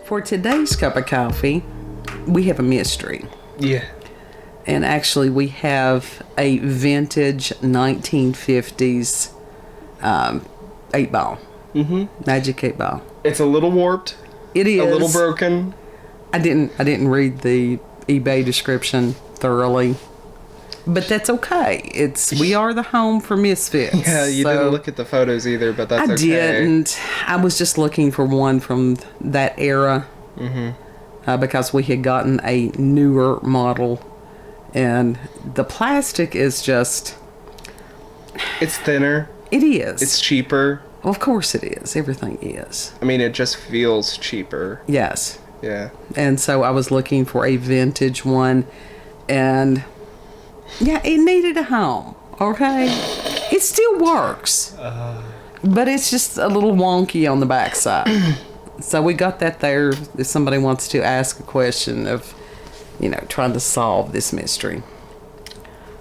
For today's cup of coffee, we have a mystery. Yeah. And actually, we have a vintage 1950s 8-ball. Mm-hmm. Magic 8-ball. It's a little warped. It is. A little broken. I didn't read the eBay description thoroughly. But that's okay. We are the home for misfits. Yeah, you didn't look at the photos either, but that's okay. I didn't. I was just looking for one from that era. Mm-hmm. Because we had gotten a newer model. And the plastic is just... It's thinner. It is. It's cheaper. Well, of course it is. Everything is. I mean, it just feels cheaper. Yes. Yeah. And so I was looking for a vintage one. And... yeah, it needed a home, okay? It still works. But it's just a little wonky on the backside. So we got that there if somebody wants to ask a question of, trying to solve this mystery.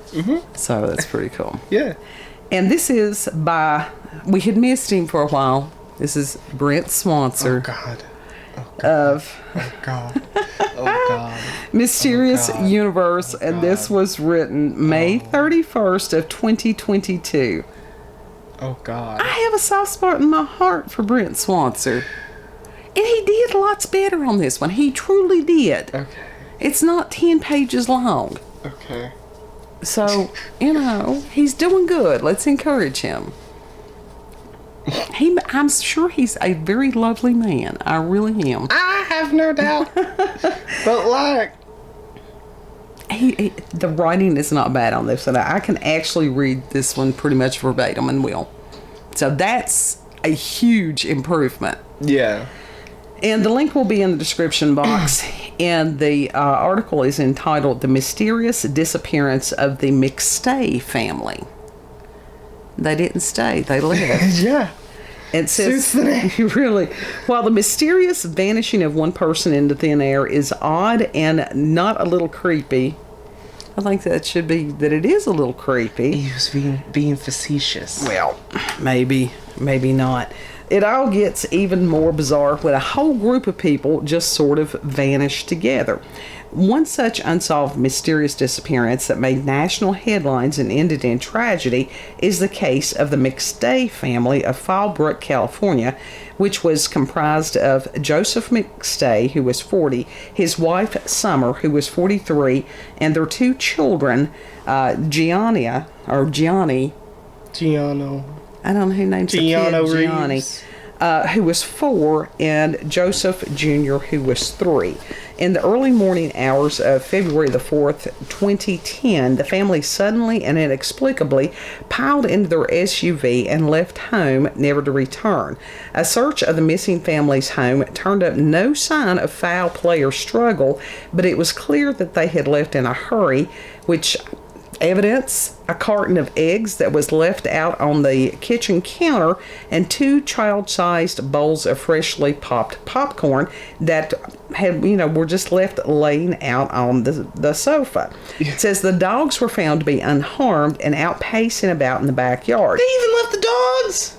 Mm-hmm. So that's pretty cool. Yeah. And this is we had missed him for a while. This is Brent Swancer. Oh, God. Of Mysterious Universe, and this was written May 31st of 2022. Oh God. I have a soft spot in my heart for Brent Swancer. And he did lots better on this one. He truly did. Okay. It's not 10 pages long. Okay. So, he's doing good. Let's encourage him. I'm sure he's a very lovely man. I really am. I have no doubt. But the writing is not bad on this, and I can actually read this one pretty much verbatim and will. So that's a huge improvement. Yeah. And the link will be in the description box. And the article is entitled "The Mysterious Disappearance of the McStay Family." They didn't stay. They left. Yeah. It says, really, while the mysterious vanishing of one person into thin air is odd and not a little creepy, I think that it is a little creepy. He was being facetious. Well, maybe not. It all gets even more bizarre when a whole group of people just sort of vanish together. One such unsolved mysterious disappearance that made national headlines and ended in tragedy is the case of the McStay family of Fallbrook, California, which was comprised of Joseph McStay, who was 40, his wife Summer, who was 43, and their two children, Gianni. I don't know who names the kid Gianni, who was 4, and Joseph Jr., who was 3. In the early morning hours of February the 4th, 2010, the family suddenly and inexplicably piled into their SUV and left home, never to return. A search of the missing family's home turned up no sign of foul play or struggle, but it was clear that they had left in a hurry, which evidence a carton of eggs that was left out on the kitchen counter and 2 child-sized bowls of freshly popped popcorn that had were just left laying out on the sofa. It says the dogs were found to be unharmed and out pacing about in the backyard. They even left the dogs?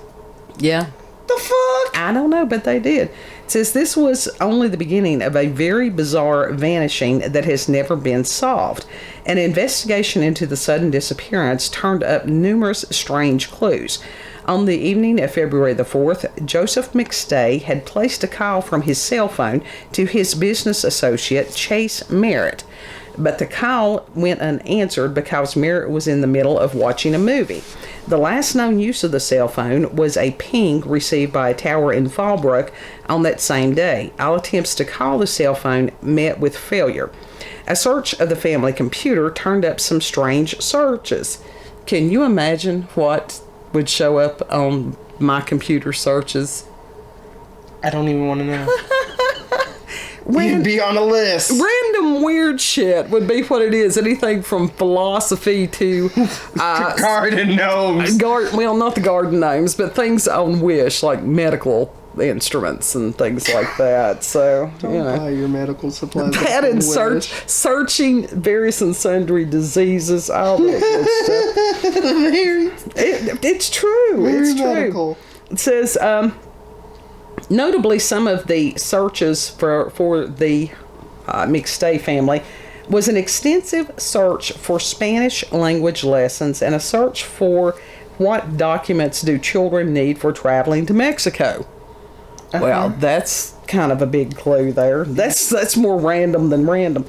Yeah. The fuck? I don't know, but they did. It says this was only the beginning of a very bizarre vanishing that has never been solved. An investigation into the sudden disappearance turned up numerous strange clues. On the evening of February the 4th, Joseph McStay had placed a call from his cell phone to his business associate, Chase Merritt. But the call went unanswered because Merritt was in the middle of watching a movie. The last known use of the cell phone was a ping received by a tower in Fallbrook on that same day. All attempts to call the cell phone met with failure. A search of the family computer turned up some strange searches. Can you imagine what would show up on my computer searches? I don't even want to know. You'd be on a list. Random weird shit would be what it is. Anything from philosophy to garden gnomes. Well, not the garden gnomes, but things on Wish, like medical instruments and things like that. So don't buy your medical supplies. That and searching various and sundry diseases, all that good stuff. It's true. Very it's true. medical. It says Notably, some of the searches for the McStay family was an extensive search for Spanish language lessons and a search for what documents do children need for traveling to Mexico. Well, that's kind of a big clue there. That's more random than random.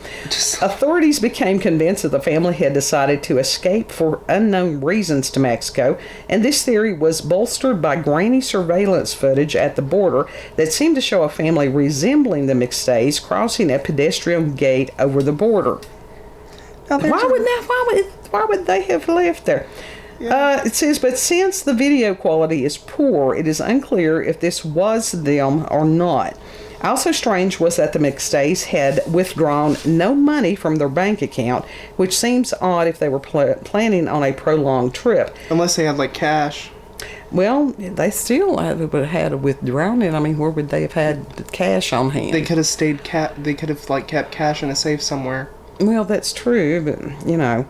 Authorities became convinced that the family had decided to escape for unknown reasons to Mexico, and this theory was bolstered by grainy surveillance footage at the border that seemed to show a family resembling the McStays crossing a pedestrian gate over the border. Why would they have left there? Yeah. It says, but since the video quality is poor, it is unclear if this was them or not. Also strange was that the McStays had withdrawn no money from their bank account, which seems odd if they were planning on a prolonged trip. Unless they had, like, cash. Well, they still would have had to withdrawn it. I mean, where would they have had cash on hand? They could have stayed they could have, like, kept cash in a safe somewhere. Well, that's true, but, you know.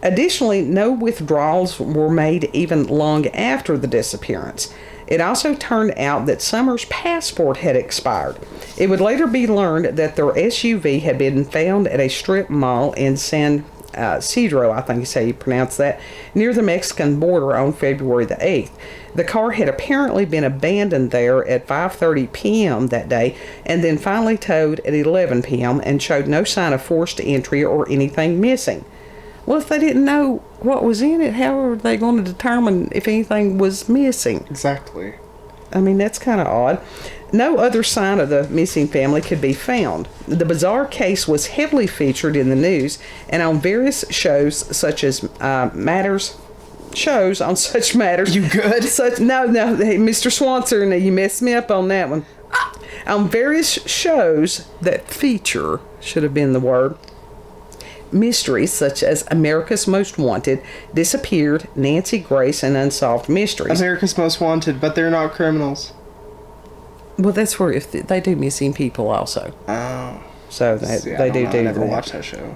Additionally, no withdrawals were made even long after the disappearance. It also turned out that Summer's passport had expired. It would later be learned that their SUV had been found at a strip mall in San Cedro, I think is how you pronounce that, near the Mexican border on February the 8th. The car had apparently been abandoned there at 5:30 p.m. that day and then finally towed at 11 p.m. and showed no sign of forced entry or anything missing. Well, if they didn't know what was in it, how were they going to determine if anything was missing? Exactly. I mean, that's kind of odd. No other sign of the missing family could be found. The bizarre case was heavily featured in the news and on various shows such as shows on such matters. You good? No, hey, Mr. Swancer, you messed me up on that one. On various shows that feature, should have been the word, mysteries such as America's Most Wanted, Disappeared, Nancy Grace, and Unsolved Mysteries. America's Most Wanted, but they're not criminals. Well, that's where if they do missing people also. Oh. So they do I never that. watched that show.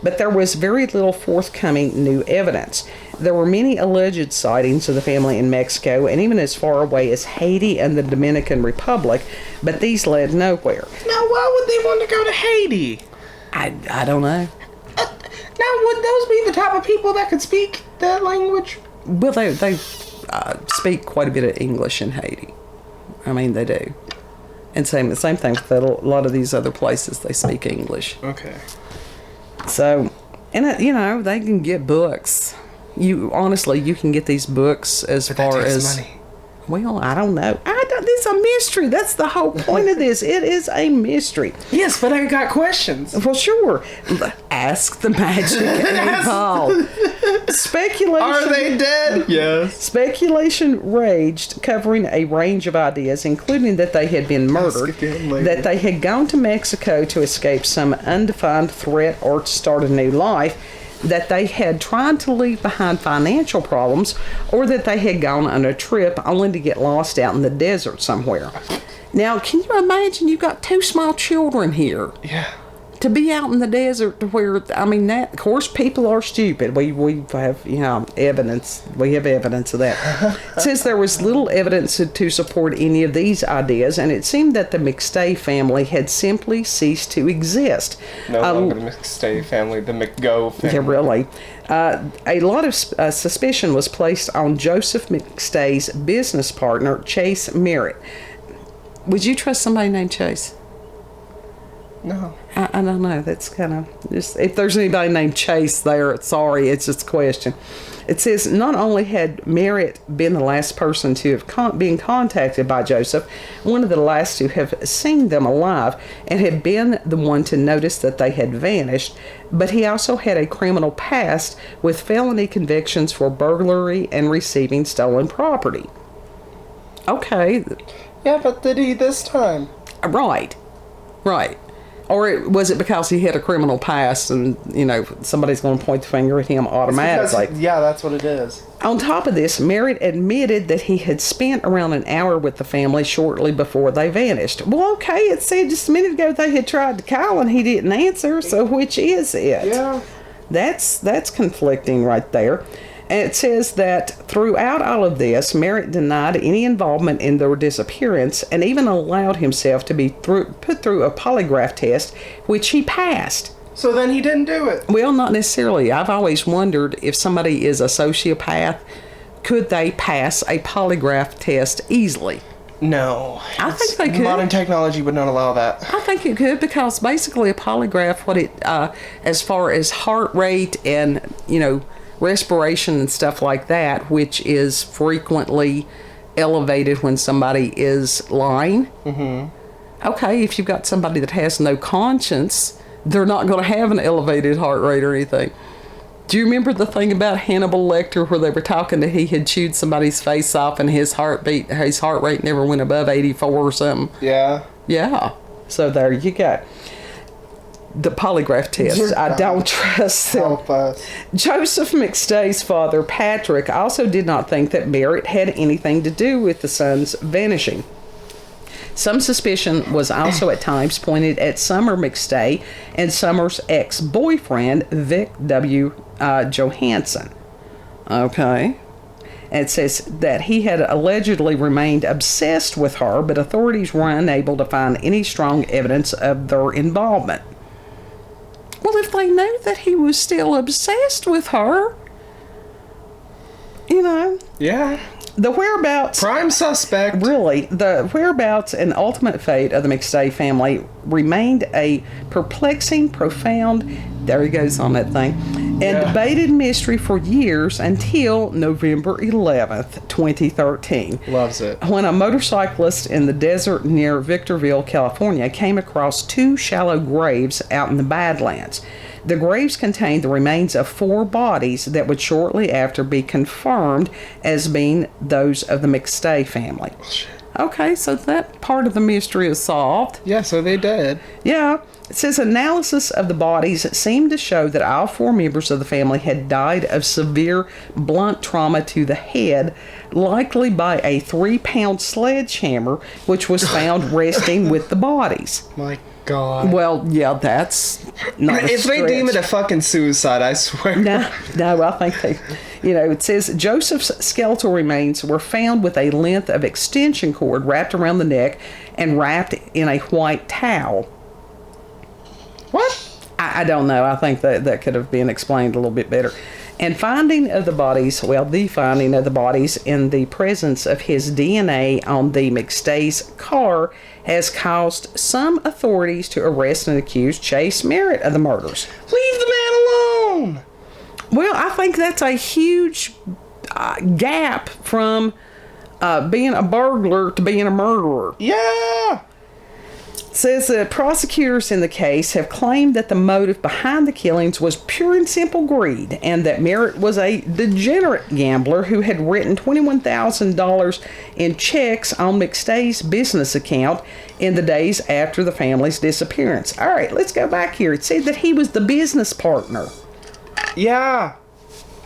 But there was very little forthcoming new evidence. There were many alleged sightings of the family in Mexico and even as far away as Haiti and the Dominican Republic, but these led nowhere. Now, why would they want to go to Haiti? I don't know. Now, would those be the type of people that could speak that language? Well, they speak quite a bit of English in Haiti. I mean, they do. And the same thing with a lot of these other places. They speak English. Okay. So, and you know, they can get books. You can get these books as far as money. Well, I don't know. It's a mystery. That's the whole point of this. It is a mystery. Yes, but I got questions. Well, sure. Ask the magic 8 Ball. Speculation. Are they dead? Yes. Speculation raged, covering a range of ideas, including that they had been murdered, that they had gone to Mexico to escape some undefined threat or to start a new life, that they had tried to leave behind financial problems, or that they had gone on a trip only to get lost out in the desert somewhere. Now, can you imagine you've got 2 small children here? Yeah. To be out in the desert where, I mean, that, of course, people are stupid. We have, evidence. We have evidence of that. It says there was little evidence to support any of these ideas, and it seemed that the McStay family had simply ceased to exist. No longer the McStay family, the McGo family. Yeah, really. A lot of suspicion was placed on Joseph McStay's business partner, Chase Merritt. Would you trust somebody named Chase? No. I don't know. That's kind of just, if there's anybody named Chase there, sorry, it's just a question. It says not only had Merritt been the last person to have been contacted by Joseph, one of the last to have seen them alive, and had been the one to notice that they had vanished, but he also had a criminal past with felony convictions for burglary and receiving stolen property. Okay. Yeah, but did he this time? Right. Or was it because he had a criminal past and, somebody's going to point the finger at him automatically? That's what it is. On top of this, Merritt admitted that he had spent around an hour with the family shortly before they vanished. Well, okay, it said just a minute ago they had tried to call and he didn't answer, so which is it? Yeah. That's conflicting right there. And it says that throughout all of this, Merritt denied any involvement in their disappearance and even allowed himself to be put through a polygraph test, which he passed. So then he didn't do it. Well, not necessarily. I've always wondered if somebody is a sociopath, could they pass a polygraph test easily? No. I think they could. Modern technology would not allow that. I think it could, because basically a polygraph, as far as heart rate and, respiration and stuff like that, which is frequently elevated when somebody is lying. Mm-hmm. Okay, if you've got somebody that has no conscience, they're not going to have an elevated heart rate or anything. Do you remember the thing about Hannibal Lecter where they were talking that he had chewed somebody's face off and his heart rate never went above 84 or something? Yeah. Yeah. So there you go. The polygraph test. I don't trust them. Help us. Joseph McStay's father, Patrick, also did not think that Merritt had anything to do with the son's vanishing. Some suspicion was also at times pointed at Summer McStay and Summer's ex-boyfriend, Vic W. Johansson. Okay. And it says that he had allegedly remained obsessed with her, but authorities were unable to find any strong evidence of their involvement. Well, if they knew that he was still obsessed with her, Yeah. the whereabouts... Prime suspect. Really, the whereabouts and ultimate fate of the McStay family remained a perplexing, profound, there he goes on that thing, and debated mystery for years until November 11th, 2013. Loves it. When a motorcyclist in the desert near Victorville, California, came across 2 shallow graves out in the Badlands. The graves contained the remains of 4 bodies that would shortly after be confirmed as being those of the McStay family. Okay, so that part of the mystery is solved. Yeah, so they did. Yeah. It says analysis of the bodies seemed to show that all 4 members of the family had died of severe blunt trauma to the head, likely by a 3-pound sledgehammer, which was found resting with the bodies. My God. Well, yeah, that's not a If they deem it a fucking suicide, I swear. No, I think they... it says Joseph's skeletal remains were found with a length of extension cord wrapped around the neck and wrapped in a white towel. What? I don't know. I think that could have been explained a little bit better. And the finding of the bodies in the presence of his DNA on the McStay's car has caused some authorities to arrest and accuse Chase Merritt of the murders. Leave the man alone! Well, I think that's a huge gap from being a burglar to being a murderer. Yeah! Says that prosecutors in the case have claimed that the motive behind the killings was pure and simple greed, and that Merritt was a degenerate gambler who had written $21,000 in checks on McStay's business account in the days after the family's disappearance. All right, let's go back here. It said that he was the business partner. Yeah.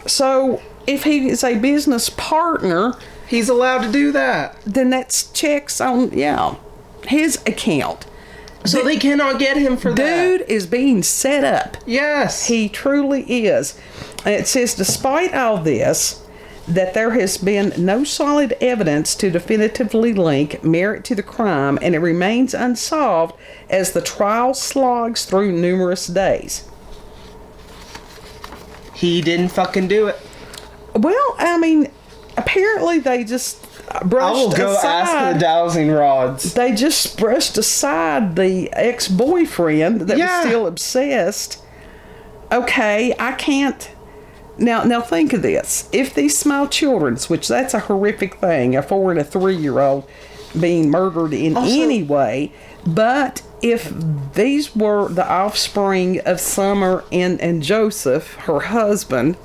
So if he is a business partner, he's allowed to do that. Then that's checks on, his account. So they cannot get him for that. Dude is being set up. Yes. He truly is. And it says, despite all this, that there has been no solid evidence to definitively link Merritt to the crime, and it remains unsolved as the trial slogs through numerous days. He didn't fucking do it. Well, apparently they just brushed I will go aside. ask the dowsing rods. They just brushed aside the ex-boyfriend that was still obsessed. Okay, I can't... Now think of this. If these small children, which that's a horrific thing, a 4 and a 3-year-old being murdered in any way, but if these were the offspring of Summer and Joseph, her husband,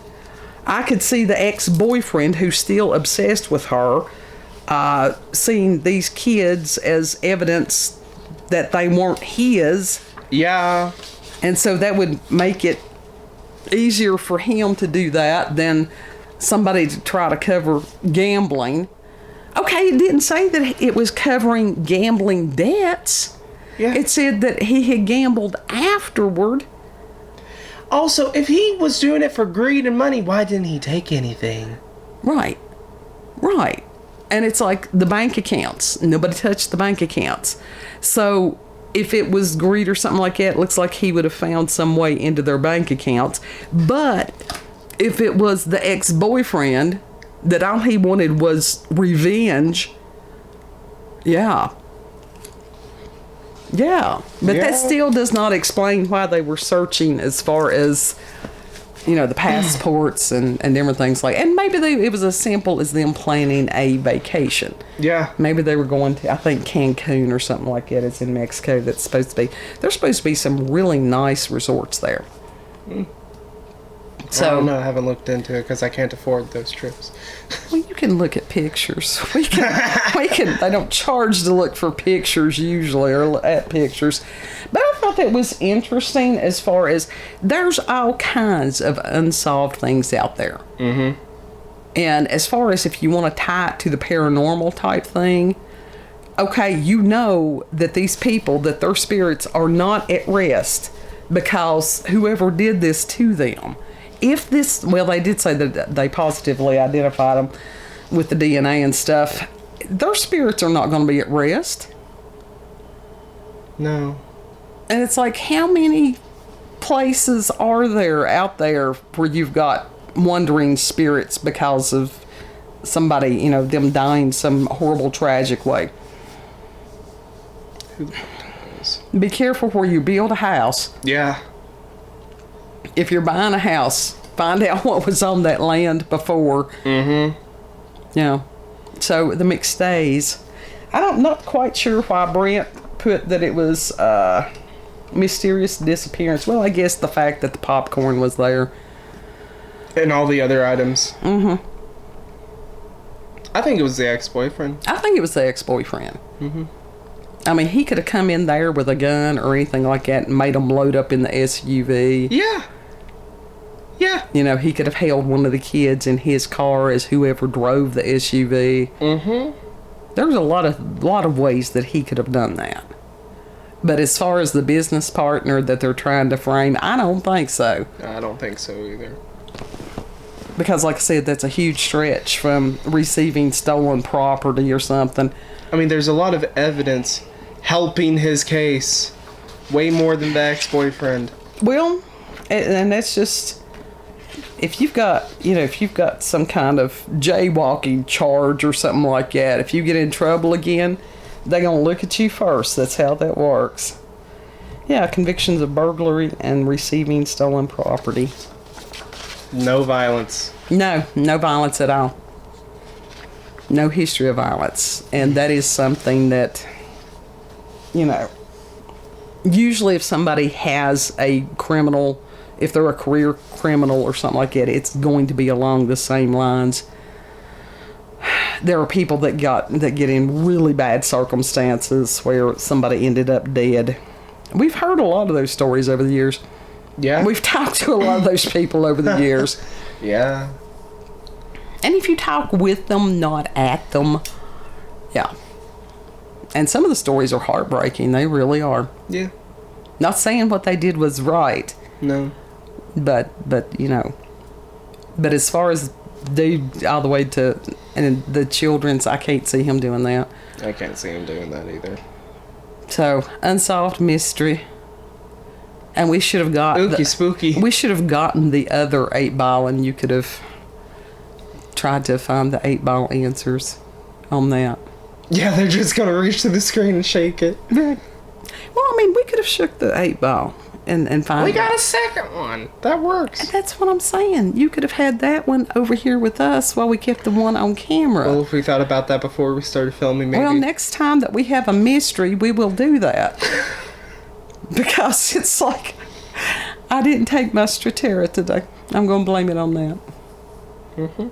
I could see the ex-boyfriend who's still obsessed with her seeing these kids as evidence that they weren't his. Yeah. And so that would make it easier for him to do that than somebody to try to cover gambling. Okay, it didn't say that it was covering gambling debts. Yeah. It said that he had gambled afterward. Also, if he was doing it for greed and money, why didn't he take anything? Right. And it's like the bank accounts. Nobody touched the bank accounts. So if it was greed or something like that, it looks like he would have found some way into their bank accounts. But if it was the ex-boyfriend that all he wanted was revenge, yeah. But that still does not explain why they were searching as far as, the passports and different things like. And maybe it was as simple as them planning a vacation. Yeah. Maybe they were going to, I think, Cancun or something like that. It's in Mexico. There's supposed to be some really nice resorts there. So I don't know. I haven't looked into it because I can't afford those trips. Well, you can look at pictures. We can. They don't charge to look for pictures usually, or at pictures. But I thought that was interesting as far as there's all kinds of unsolved things out there. Mm-hmm. And as far as if you want to tie it to the paranormal type thing, okay, that these people, that their spirits are not at rest because whoever did this to them. They did say that they positively identified them with the DNA and stuff. Their spirits are not going to be at rest. No. And it's like, how many places are there out there where you've got wandering spirits because of somebody, them dying some horrible, tragic way? Who the fuck knows? Be careful where you build a house. Yeah. If you're buying a house, find out what was on that land before. Mm-hmm. So the McStays, I'm not quite sure why Brent put that it was mysterious disappearance. Well, I guess the fact that the popcorn was there. And all the other items. Mm-hmm. I think it was the ex-boyfriend. Mm-hmm. I mean, he could have come in there with a gun or anything like that and made them load up in the SUV. Yeah. He could have held one of the kids in his car as whoever drove the SUV. Mm-hmm. There's a lot of ways that he could have done that. But as far as the business partner that they're trying to frame, I don't think so. I don't think so either. Because, like I said, that's a huge stretch from receiving stolen property or something. I mean, there's a lot of evidence helping his case. Way more than the ex-boyfriend. Well, and that's just... If you've got some kind of jaywalking charge or something like that, if you get in trouble again, they're going to look at you first. That's how that works. Yeah, convictions of burglary and receiving stolen property. No violence. No violence at all. No history of violence. And that is something that, usually if somebody has a criminal, if they're a career criminal or something like that, it's going to be along the same lines. There are people that get in really bad circumstances where somebody ended up dead. We've heard a lot of those stories over the years. Yeah. We've talked to a lot of those people over the years. Yeah. And if you talk with them, not at them, yeah. And some of the stories are heartbreaking. They really are. Yeah. Not saying what they did was right. No. But as far as all the way to and the children's, I can't see him doing that. I can't see him doing that either. So, unsolved mystery. And we should have got spooky. We should have gotten the other 8-ball, and you could have tried to find the 8-ball answers on that. Yeah, they're just gonna reach to the screen and shake it. Well, I mean, we could have shook the 8-ball. And find we got a second one. That works. And that's what I'm saying. You could have had that one over here with us while we kept the one on camera. Well, if we thought about that before we started filming, maybe. Well, next time that we have a mystery, we will do that. Because it's like, I didn't take my Stratera today. I'm going to blame it on that. Mm-hmm.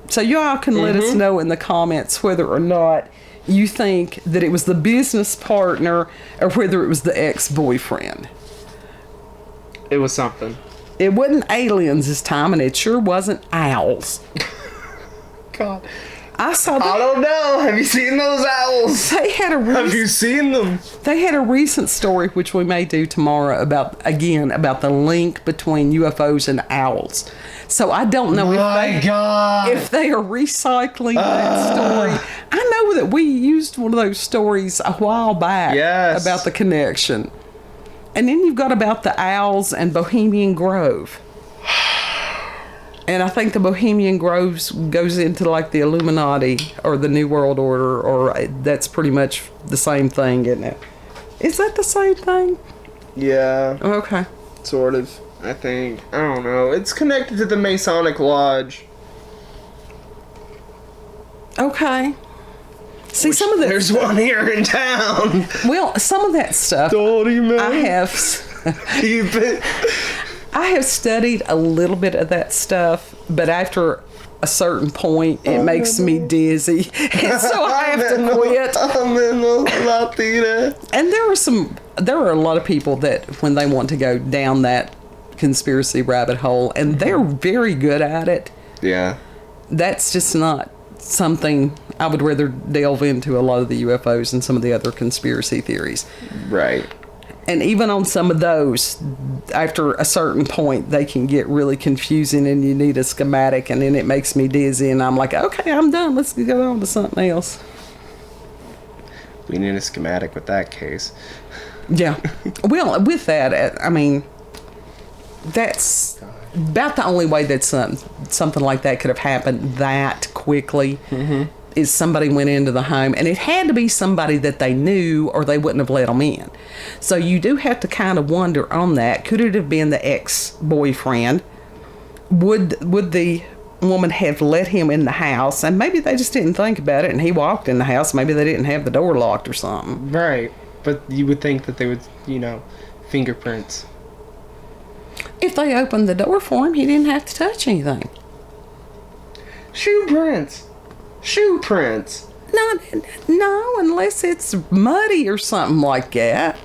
So you all can let us know in the comments whether or not you think that it was the business partner or whether it was the ex-boyfriend. It was something. It wasn't aliens this time, and it sure wasn't owls. God. I saw I don't know. Have you seen those owls? They had Have you seen them? They had a recent story, which we may do tomorrow, about the link between UFOs and owls. So I don't know if they are recycling that story. I know that we used one of those stories a while back about the connection. And then you've got about the owls and Bohemian Grove. And I think the Bohemian Groves goes into like the Illuminati or the New World Order, or that's pretty much the same thing, isn't it? Is that the same thing? Yeah. Okay. Sort of, I think. I don't know. It's connected to the Masonic Lodge. Okay. See, some of that... There's one here in town. Well, some of that stuff... I have studied a little bit of that stuff, but after a certain point, it makes me dizzy, and so I have to quit. And there are a lot of people that when they want to go down that conspiracy rabbit hole, and they're very good at it. Yeah. That's just not something I would rather delve into. A lot of the UFOs and some of the other conspiracy theories. Right. And even on some of those, after a certain point, they can get really confusing and you need a schematic, and then it makes me dizzy and I'm like, okay, I'm done. Let's go on to something else. We need a schematic with that case. Yeah. Well, with that, I mean, that's about the only way that something like that could have happened that quickly. Mm-hmm. Is somebody went into the home, and it had to be somebody that they knew or they wouldn't have let them in. So you do have to kind of wonder on that. Could it have been the ex-boyfriend? Would the woman have let him in the house? And maybe they just didn't think about it, and he walked in the house. Maybe they didn't have the door locked or something. Right. But you would think that they would, fingerprints. If they opened the door for him, he didn't have to touch anything. Shoe prints. No, unless it's muddy or something like that.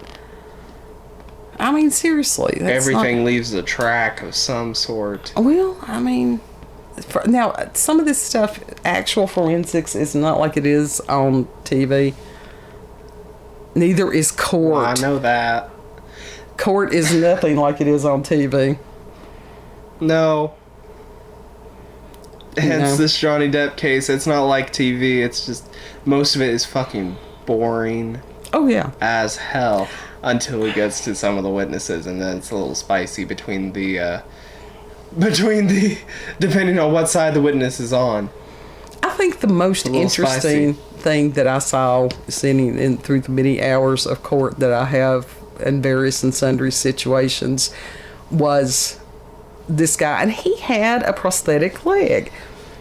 I mean, seriously. Everything leaves a track of some sort. Well, I mean, now, some of this stuff, actual forensics, is not like it is on TV. Neither is court. Well, I know that. Court is nothing like it is on TV. No. Hence this Johnny Depp case. It's not like TV. It's just most of it is fucking boring. Oh yeah, as hell until he gets to some of the witnesses, and then it's a little spicy between the depending on what side the witness is on. I think the most interesting thing that I saw sitting in through the many hours of court that I have in various and sundry situations was this guy, and he had a prosthetic leg.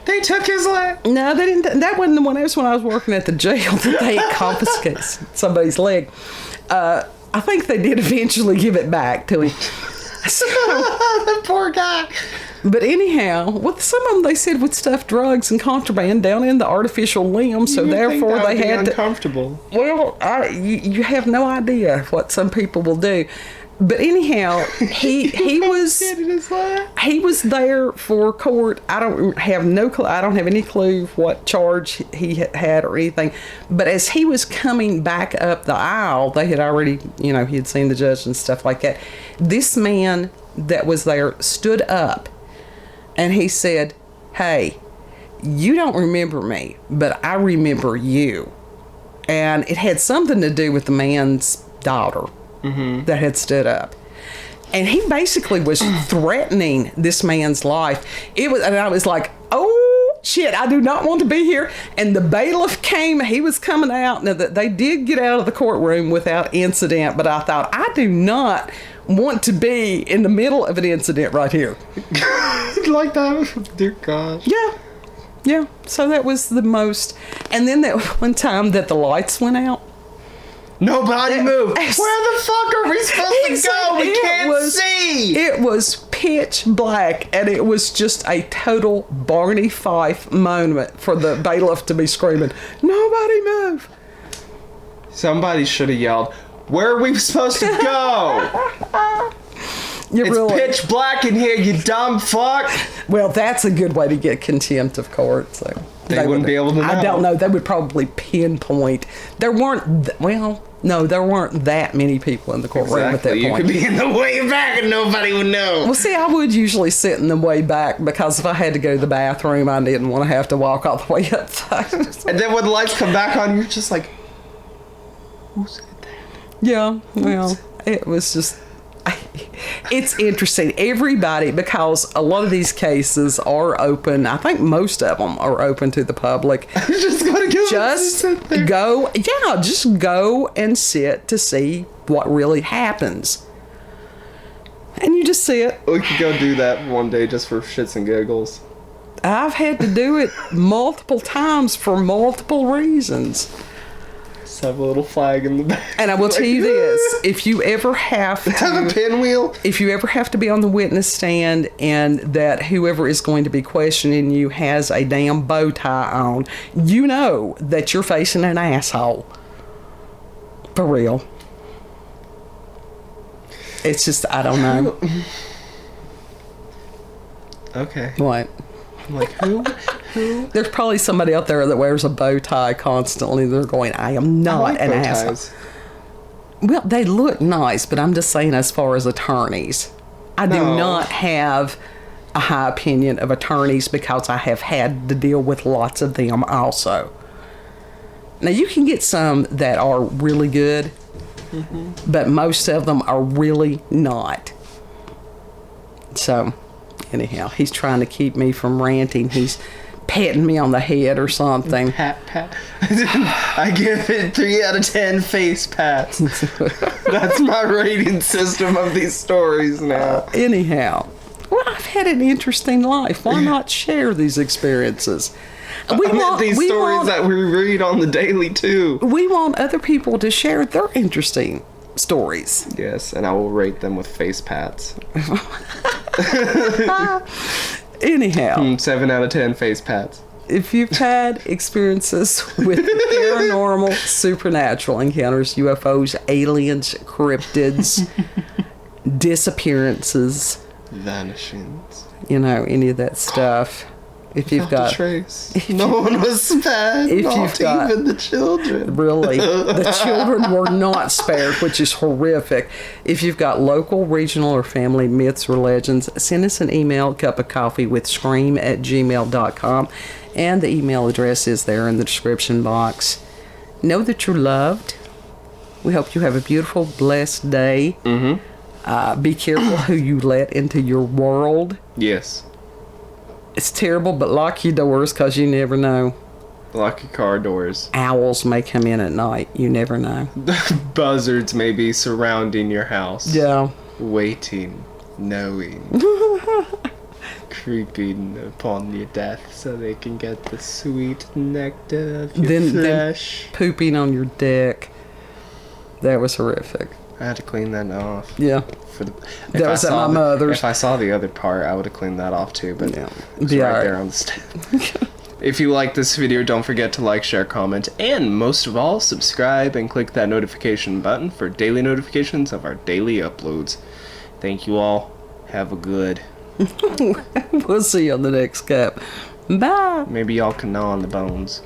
They took his leg? No, they didn't. That wasn't the one. That was when I was working at the jail that they had confiscated somebody's leg. I think they did eventually give it back to him. So, the poor guy. But anyhow, with some of them they said would stuff drugs and contraband down in the artificial limb, so therefore they had to. Uncomfortable. Well, you have no idea what some people will do. But anyhow, he was there for court. I don't have any clue what charge he had or anything. But as he was coming back up the aisle, they had already, he had seen the judge and stuff like that. This man that was there stood up and he said, "Hey, you don't remember me, but I remember you." And it had something to do with the man's daughter. Mm-hmm. That had stood up, and he basically was threatening this man's life. And I was like, "Oh shit! I do not want to be here." And the bailiff came; he was coming out. Now that they did get out of the courtroom without incident, but I thought, I do not want to be in the middle of an incident right here. Like that, dear God. Yeah. So that was the most. And then that one time that the lights went out. Nobody moved. Where the fuck are we supposed to go? We can't see. It was pitch black, and it was just a total Barney Fife moment for the bailiff to be screaming, "Nobody move." Somebody should have yelled, "Where are we supposed to go?" It's pitch black in here, you dumb fuck. Well, that's a good way to get contempt of court. So They wouldn't be able to know. I don't know. They would probably pinpoint. There weren't, no, there weren't that many people in the courtroom at that point. You could be in the way back and nobody would know. Well, see, I would usually sit in the way back because if I had to go to the bathroom, I didn't want to have to walk all the way up. And then when the lights come back on, you're just like, who said that? Yeah, well, it was just... It's interesting. Everybody, because a lot of these cases are open. I think most of them are open to the public. Just go and sit to see what really happens. And you just sit. We could go do that one day just for shits and giggles. I've had to do it multiple times for multiple reasons. Have a little flag in the back. And I will tell you this, if you ever have to have a pinwheel, if you ever have to be on the witness stand and that whoever is going to be questioning you has a damn bow tie on, you know that you're facing an asshole. For real. It's just, I don't know. Okay. What? I'm like, who? There's probably somebody out there that wears a bow tie constantly. They're going, I am not an asshole. Well, they look nice, but I'm just saying as far as attorneys. I do not have a high opinion of attorneys because I have had to deal with lots of them also. Now, you can get some that are really good, but most of them are really not. So, anyhow, he's trying to keep me from ranting. He's patting me on the head or something. Pat. I give it 3 out of 10 face pats. That's my rating system of these stories now. Anyhow, well, I've had an interesting life. Why not share these experiences? These stories that we read on the daily, too. We want other people to share their interesting stories. Yes, and I will rate them with face pats. Anyhow. 7 out of 10 face pats. If you've had experiences with paranormal, supernatural encounters, UFOs, aliens, cryptids, disappearances, vanishings, any of that stuff. If you've got trace, no one was spared. Even the children. Really, the children were not spared, which is horrific. If you've got local, regional, or family myths or legends, send us an email, cupofcoffeewithscream@gmail.com, and the email address is there in the description box. Know that you're loved. We hope you have a beautiful, blessed day. Be careful who you let into your world. Yes. It's terrible, but lock your doors because you never know. Lock your car doors. Owls may come in at night. You never know. Buzzards may be surrounding your house. Yeah. Waiting, knowing, creeping upon your death so they can get the sweet nectar of your flesh. Then pooping on your deck. That was horrific. I had to clean that off. Yeah. That was at my mother's. If I saw the other part, I would have cleaned that off too, but it's right there on the step. If you like this video, don't forget to like, share, comment, and most of all, subscribe and click that notification button for daily notifications of our daily uploads. Thank you all. Have a good. We'll see you on the next cap. Bye. Maybe y'all can gnaw on the bones.